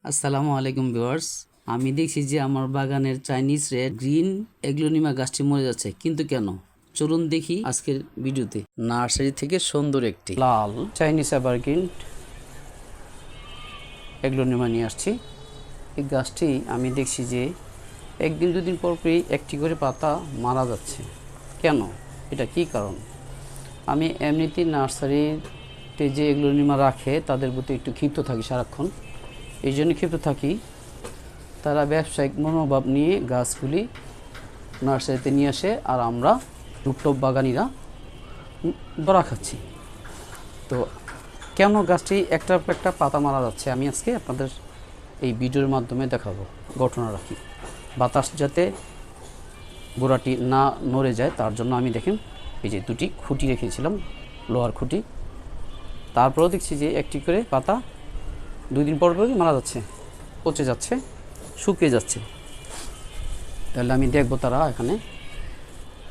আসসালামু আলাইকুম ভিউয়ার্স। আমি দেখছি যে আমার বাগানের চাইনিজ রেড গ্রিন এগ্লোনিমা গাছটি মরে যাচ্ছে, কিন্তু কেন? চলুন দেখি আজকের ভিডিওতে। নার্সারি থেকে সুন্দর একটি লাল চাইনিজ এভারগ্রিন এগ্লোনিমা নিয়ে আসছি। এই গাছটি আমি দেখছি যে একদিন দুদিন পরই একটি করে পাতা মারা যাচ্ছে। কেন? এটা কি কারণ? আমি এমনিতেই নার্সারিতে যে এগ্লোনিমা রাখে তাদের প্রতি একটু ক্ষিপ্ত থাকি সারাক্ষণ। এই জন্য ক্ষিপ্ত থাকি, তারা ব্যবসায়িক মনোভাব নিয়ে গাছগুলি নার্সারিতে নিয়ে আসে আর আমরা রুপটপ বাগানিরা ধরা খাচ্ছি। তো কেন গাছটি একটার পর একটা পাতা মারা যাচ্ছে আমি আজকে আপনাদের এই ভিডিওর মাধ্যমে দেখাবো। ঘটনা রাখি, বাতাস যাতে গোড়াটি না নড়ে যায় তার জন্য আমি দেখেন এই যে দুটি খুঁটি রেখেছিলাম, লোহার খুঁটি। তারপরেও দেখছি যে একটি করে পাতা দুই দিন পর পরই মারা যাচ্ছে, পচে যাচ্ছে, শুকিয়ে যাচ্ছে। তাহলে আমি দেখব তারা এখানে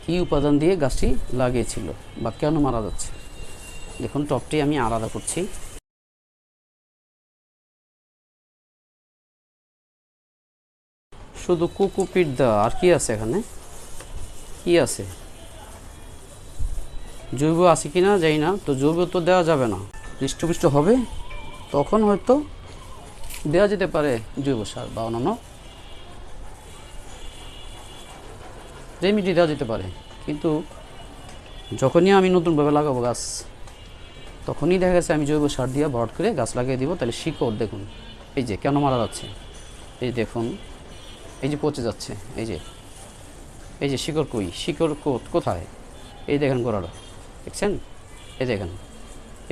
কী উপাদান দিয়ে গাছটি লাগিয়েছিল বা কেন মারা যাচ্ছে। দেখুন, টপটি আমি আলাদা করছি। শুধু কোকোপিট দেওয়া, আর কি আছে এখানে? কি আছে? জৈব আছে কি না জানি না, তো জৈব তো দেওয়া যাবে না। হৃষ্টপুষ্ট হবে তখন হয়তো দেওয়া যেতে পারে জৈব সার বা অন্যান্য রেমিডি দেওয়া যেতে পারে, কিন্তু যখনই আমি নতুনভাবে লাগাবো গাছ তখনই দেখা গেছে আমি জৈব সার দিয়ে ভরাট করে গাছ লাগিয়ে দিব। তাহলে শিকড় দেখুন, এই যে কেন মারা যাচ্ছে, এই দেখুন, এই যে পচে যাচ্ছে, এই যে শিকড় কই, শিকড় কোথায়? এই দেখেন গোড়াটা, দেখছেন? এই দেখেন,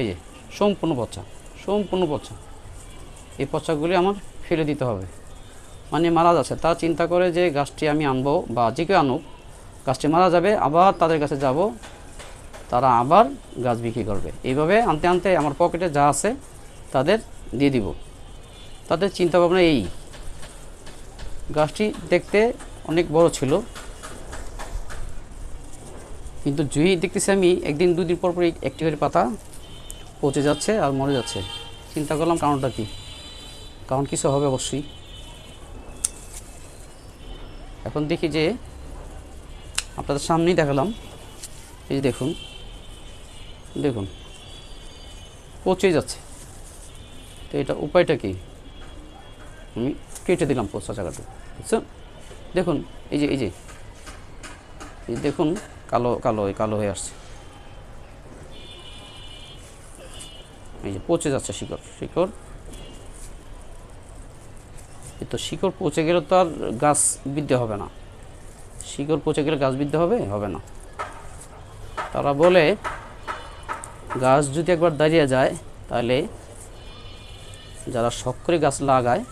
এই যে সম্পূর্ণ পচা, সম্পূর্ণ পচা। এই পচাগুলি আমার ফেলে দিতে হবে, মানে মারা যাচ্ছে। তা চিন্তা করে যে গাছটি আমি আনবো বা যে কেউ আনুক, গাছটি মারা যাবে, আবার তাদের কাছে যাব, তারা আবার গাছ বিক্রি করবে। এইভাবে আনতে আনতে আমার পকেটে যা আছে তাদের দিয়ে দিব। তাদের চিন্তাভাবনা এই। গাছটি দেখতে অনেক বড় ছিল, কিন্তু জুই দেখতেছি আমি একদিন দুদিন পর পরই একটি করে পাতা পচে যাচ্ছে আর মরে যাচ্ছে। চিন্তা করলাম কারণটা কি, কারণ কিছু হবে অবশ্যই। এখন দেখি যে আপনাদের সামনেই দেখালাম, এই যে দেখুন, দেখুন পচে যাচ্ছে। তো এটা উপায়টা কি? আমি কেটে দিলাম পচা জায়গাটা, বুঝছেন? দেখুন, এই যে দেখুন, কালো কালো কালো হয়ে আসছে, এই যে পচে যাচ্ছে শিকড়। তো শিকড় পচে গেলে তো আর গাছ বৃদ্ধি হবে না। শিকড় পচে গেলে গাছ বৃদ্ধি হবে না। তারা বলে গাছ যদি একবার দাঁড়িয়ে যায় তাহলে যারা শখ করে গাছ লাগায়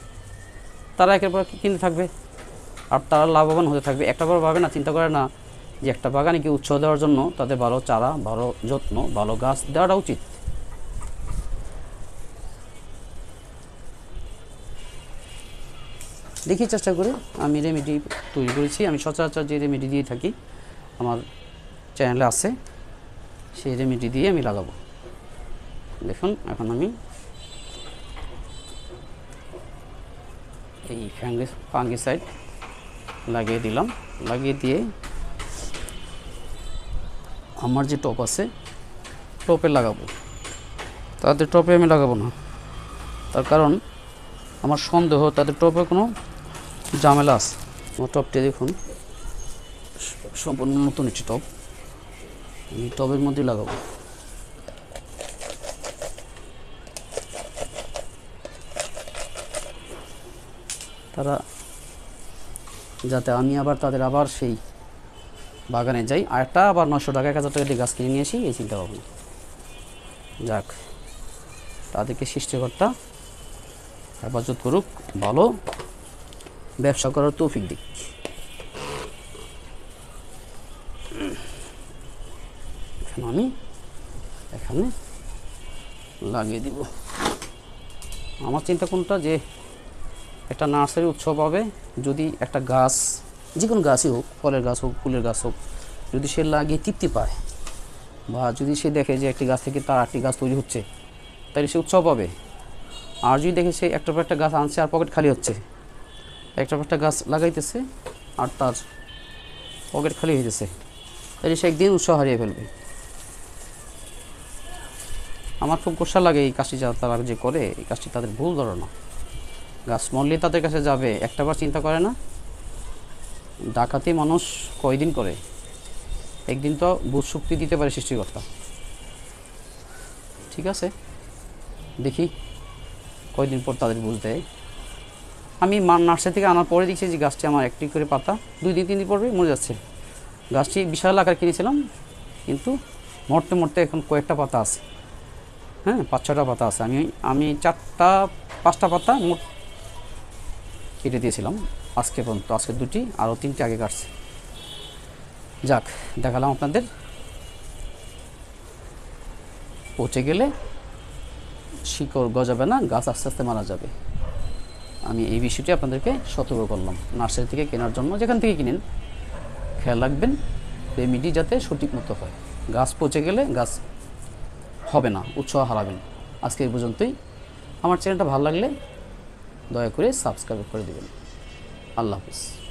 তারা একের পর কিনতে থাকবে আর তারা লাভবান হতে থাকবে। একটা বার ভাবে না, চিন্তা করে না যে একটা বাগানিকে উৎসাহ দেওয়ার জন্য তাদের ভালো চারা, ভালো যত্ন, ভালো গাছ দেওয়াটা উচিত। দেখি চেষ্টা করে আমি রেমেডি তৈরি করেছি। আমি সচরাচর যে রেমেডি দিয়ে থাকি আমার চ্যানেলে আছে, সেই রেমেডি দিয়ে আমি লাগাবো। দেখুন, এখন আমি এই ফাঙ্গিসাইড লাগিয়ে দিলাম। লাগিয়ে দিয়ে আমার যে টপ আছে টপে লাগাবো, তাদের টপে আমি লাগাবো না। তার কারণ আমার সন্দেহ তাদের টপে কোনো ঝামেলা আছে। আমার টপটি দেখুন, সম্পূর্ণ নতুন একটি টপ, আমি টবের মধ্যে লাগাবো। তারা যাতে আমি আবার তাদের আবার সেই বাগানে যাই আর একটা আবার 900 টাকা 1000 টাকা দিয়ে গাছ কিনে নিয়ে আসি, এই চিন্তা ভাবনা। যাক, তাদেরকে সৃষ্টিকর্তা হেফাজত করুক, ভালো ব্যবসা করার তৌফিক দিক। এখন আমি এখানে লাগিয়ে দিব। আমার চিন্তা কোনটা, যে একটা নার্সারি উৎসব হবে, যদি একটা গাছ, যে কোনো গাছই হোক, ফলের গাছ হোক, ফুলের গাছ হোক, যদি সে লাগিয়ে তৃপ্তি পায় বা যদি সে দেখে যে একটি গাছ থেকে তার 8টি গাছ তৈরি হচ্ছে, তাহলে সে উৎসব পাবে। আর যদি দেখে সে একটার পর একটা গাছ আনছে আর পকেট খালি হচ্ছে, একটার পর একটা গাছ লাগাইতেছে আর তার পকেট খালি হইতেছে, তাহলে সে একদিন উৎসাহ হারিয়ে ফেলবে। আমার খুব গোসা লাগে এই কাজটি তারা যে করে, এই কাজটি তাদের ভুল ধারণা। গাছ মরলে তাদের কাছে যাবে একটাবার চিন্তা করে না। ডাকাতি মানুষ কয়দিন করে, একদিন তো বুধ শক্তি দিতে পারে সৃষ্টিকর্তা। ঠিক আছে, দেখি কয়দিন পর তাদের বুঝ দেয়। আমি নার্সারি থেকে আনার পরে দেখছি যে গাছটি আমার একটি করে পাতা 2 দিন 3 দিন পরে মরে যাচ্ছে। গাছটি বিশাল আকার কিনেছিলাম, কিন্তু মরতে মরতে এখন কয়েকটা পাতা আছে, হ্যাঁ 5-6টা পাতা আছে। আমি 4-5টা পাতা মোট কেটে দিয়েছিলাম আজকে পর্যন্ত, আজকে 2টি, আরও 3টি আগে কাটছে। যাক, দেখালাম আপনাদের। পচে গেলে শিকড় গজাবে না, গাছ আস্তে আস্তে মারা যাবে। আমি এই বিষয়টি আপনাদেরকে সতর্ক করলাম। নার্সারি থেকে কেনার জন্য, যেখান থেকে কিনেন, খেয়াল রাখবেন রেমিডি যাতে সঠিক মতো হয়। গাছ পচে গেলে গাছ হবে না, উৎসাহ হারাবেন। আজকে এই পর্যন্তই। আমার চ্যানেলটা ভালো লাগলে দয়া করে সাবস্ক্রাইব করে দেবেন। আল্লাহ হাফিজ।